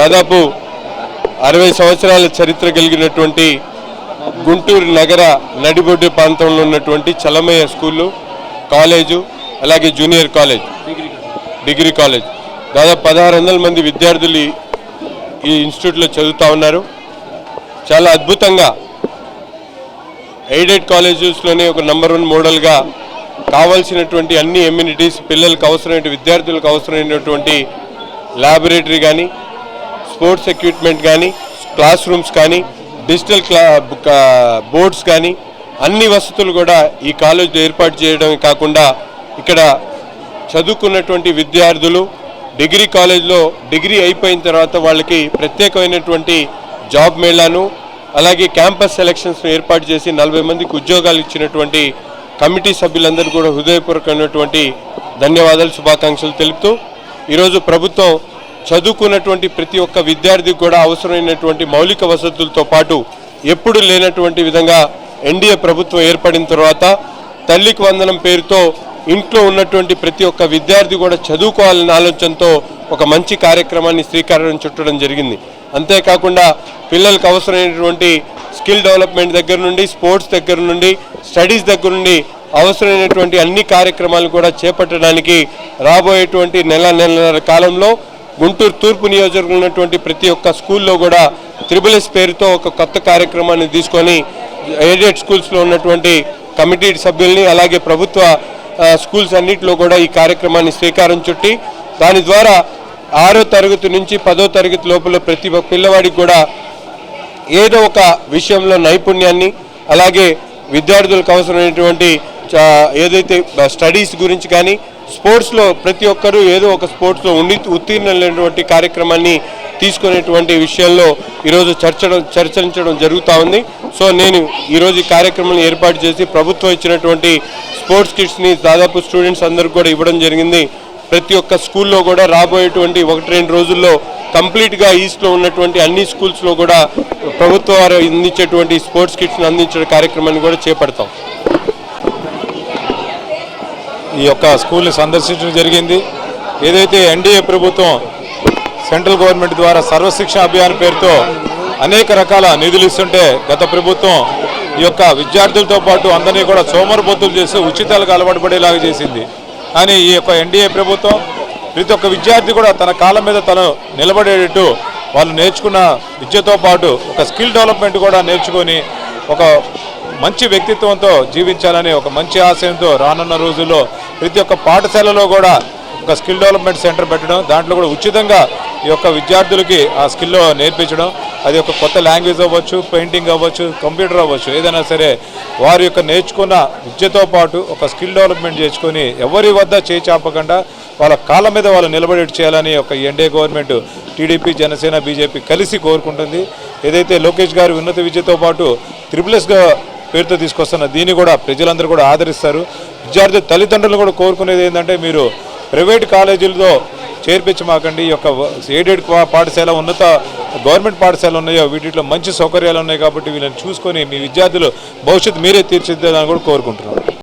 దాదాపు 60 సంవత్సరాల చరిత్ర కలిగినటువంటి గుంటూరు నగర నడిబొడ్డు ప్రాంతంలో ఉన్నటువంటి చలమయ్య స్కూలు, కాలేజు, అలాగే జూనియర్ కాలేజ్, డిగ్రీ కాలేజ్. దాదాపు 1600 మంది విద్యార్థులు ఈ ఇన్స్టిట్యూట్లో చదువుతూ ఉన్నారు. చాలా అద్భుతంగా ఎయిడెడ్ కాలేజెస్లోనే ఒక నెంబర్ 1 మోడల్గా కావాల్సినటువంటి అన్ని ఎమ్యూనిటీస్, పిల్లలకు అవసరమైన విద్యార్థులకు అవసరమైనటువంటి ల్యాబొరేటరీ కానీ, స్పోర్ట్స్ ఎక్విప్మెంట్ కానీ, క్లాస్ రూమ్స్ కానీ, డిజిటల్ బోర్డ్స్ కానీ అన్ని వసతులు కూడా ఈ కాలేజీలో ఏర్పాటు చేయడమే కాకుండా ఇక్కడ చదువుకున్నటువంటి విద్యార్థులు డిగ్రీ కాలేజ్లో డిగ్రీ అయిపోయిన తర్వాత వాళ్ళకి ప్రత్యేకమైనటువంటి జాబ్ మేళాను, అలాగే క్యాంపస్ సెలక్షన్స్ ఏర్పాటు చేసి 40 మందికి ఉద్యోగాలు ఇచ్చినటువంటి కమిటీ సభ్యులందరూ కూడా హృదయపూర్వకమైనటువంటి ధన్యవాదాలు, శుభాకాంక్షలు తెలుపుతూ ఈరోజు ప్రభుత్వం చదువుకున్నటువంటి ప్రతి ఒక్క విద్యార్థికి కూడా అవసరమైనటువంటి మౌలిక వసతులతో పాటు ఎప్పుడు లేనటువంటి విధంగా ఎన్డీఏ ప్రభుత్వం ఏర్పడిన తర్వాత తల్లికి వందనం పేరుతో ఇంట్లో ఉన్నటువంటి ప్రతి ఒక్క విద్యార్థి కూడా చదువుకోవాలనే ఆలోచనతో ఒక మంచి కార్యక్రమాన్ని శ్రీకారం చుట్టడం జరిగింది. అంతేకాకుండా పిల్లలకు అవసరమైనటువంటి స్కిల్ డెవలప్మెంట్ దగ్గర నుండి, స్పోర్ట్స్ దగ్గర నుండి, స్టడీస్ దగ్గర నుండి అవసరమైనటువంటి అన్ని కార్యక్రమాలు కూడా చేపట్టడానికి రాబోయేటువంటి నెలన్నర కాలంలో గుంటూరు తూర్పు నియోజకవర్గంలో ఉన్నటువంటి ప్రతి ఒక్క స్కూల్లో కూడా SSS పేరుతో ఒక కొత్త కార్యక్రమాన్ని తీసుకొని ఎయిడెడ్ స్కూల్స్లో ఉన్నటువంటి కమిటీ సభ్యుల్ని, అలాగే ప్రభుత్వ స్కూల్స్ అన్నింటిలో కూడా ఈ కార్యక్రమాన్ని శ్రీకారం చుట్టి దాని ద్వారా 6వ తరగతి నుంచి 10వ తరగతి లోపల ప్రతి పిల్లవాడికి కూడా ఏదో ఒక విషయంలో నైపుణ్యాన్ని, అలాగే విద్యార్థులకు అవసరమైనటువంటి ఏదైతే స్టడీస్ గురించి కానీ, స్పోర్ట్స్లో ప్రతి ఒక్కరూ ఏదో ఒక స్పోర్ట్స్లో ఉత్తీర్ణులైనటువంటి కార్యక్రమాన్ని తీసుకునేటువంటి విషయంలో ఈరోజు చర్చించడం జరుగుతూ ఉంది. సో నేను ఈరోజు ఈ కార్యక్రమాన్ని ఏర్పాటు చేసి ప్రభుత్వం ఇచ్చినటువంటి స్పోర్ట్స్ కిట్స్ని దాదాపు స్టూడెంట్స్ అందరికీ కూడా ఇవ్వడం జరిగింది. ప్రతి ఒక్క స్కూల్లో కూడా రాబోయేటువంటి 1-2 రోజుల్లో కంప్లీట్గా ఈస్ట్లో ఉన్నటువంటి అన్ని స్కూల్స్లో కూడా ప్రభుత్వం వారు అందించేటువంటి స్పోర్ట్స్ కిట్స్ని అందించే కార్యక్రమాన్ని కూడా చేపడతాం. ఈ యొక్క స్కూల్ని సందర్శించడం జరిగింది. ఏదైతే ఎన్డీఏ ప్రభుత్వం సెంట్రల్ గవర్నమెంట్ ద్వారా సర్వశిక్ష అభియాన్ పేరుతో అనేక రకాల నిధులు ఇస్తుంటే గత ప్రభుత్వం ఈ యొక్క విద్యార్థులతో పాటు అందరినీ కూడా సోమరిపోతులు చేసి ఉచితాలకు అలవాటు పడేలాగా చేసింది. కానీ ఈ యొక్క ఎన్డీఏ ప్రభుత్వం ప్రతి ఒక్క విద్యార్థి కూడా తన కాళ్ళ మీద తను నిలబడేటట్టు వాళ్ళు నేర్చుకున్న విద్యతో పాటు ఒక స్కిల్ డెవలప్మెంట్ కూడా నేర్చుకొని ఒక మంచి వ్యక్తిత్వంతో జీవించాలని ఒక మంచి ఆశయంతో రానున్న రోజుల్లో ప్రతి ఒక్క పాఠశాలలో కూడా ఒక స్కిల్ డెవలప్మెంట్ సెంటర్ పెట్టడం, దాంట్లో కూడా ఉచితంగా ఈ యొక్క విద్యార్థులకి ఆ స్కిల్లో నేర్పించడం, అది ఒక కొత్త లాంగ్వేజ్ అవ్వచ్చు, పెయింటింగ్ అవ్వచ్చు, కంప్యూటర్ అవ్వచ్చు, ఏదైనా సరే వారి యొక్క నేర్చుకున్న విద్యతో పాటు ఒక స్కిల్ డెవలప్మెంట్ చేసుకొని ఎవరి వద్ద చేచాపకుండా వాళ్ళ కాళ్ళ మీద వాళ్ళు నిలబడేట్టు చేయాలని ఒక NDA government TDP, Janasena, BJP కలిసి కోరుకుంటుంది. ఏదైతే లోకేష్ గారు ఉన్నత విద్యతో పాటు SSSగా పేరుతో తీసుకొస్తున్న దీన్ని కూడా ప్రజలందరూ కూడా ఆదరిస్తారు. విద్యార్థి తల్లిదండ్రులు కూడా కోరుకునేది ఏంటంటే మీరు ప్రైవేట్ కాలేజీలతో చేర్పించమాకండి. ఈ యొక్క ఎయిడెడ్ పాఠశాల, ఉన్నత గవర్నమెంట్ పాఠశాలలు ఉన్నాయో వీటిలో మంచి సౌకర్యాలు ఉన్నాయి కాబట్టి వీళ్ళని చూసుకొని మీ విద్యార్థులు భవిష్యత్తు మీరే తీర్చిదిద్దాలని కూడా కోరుకుంటున్నాను.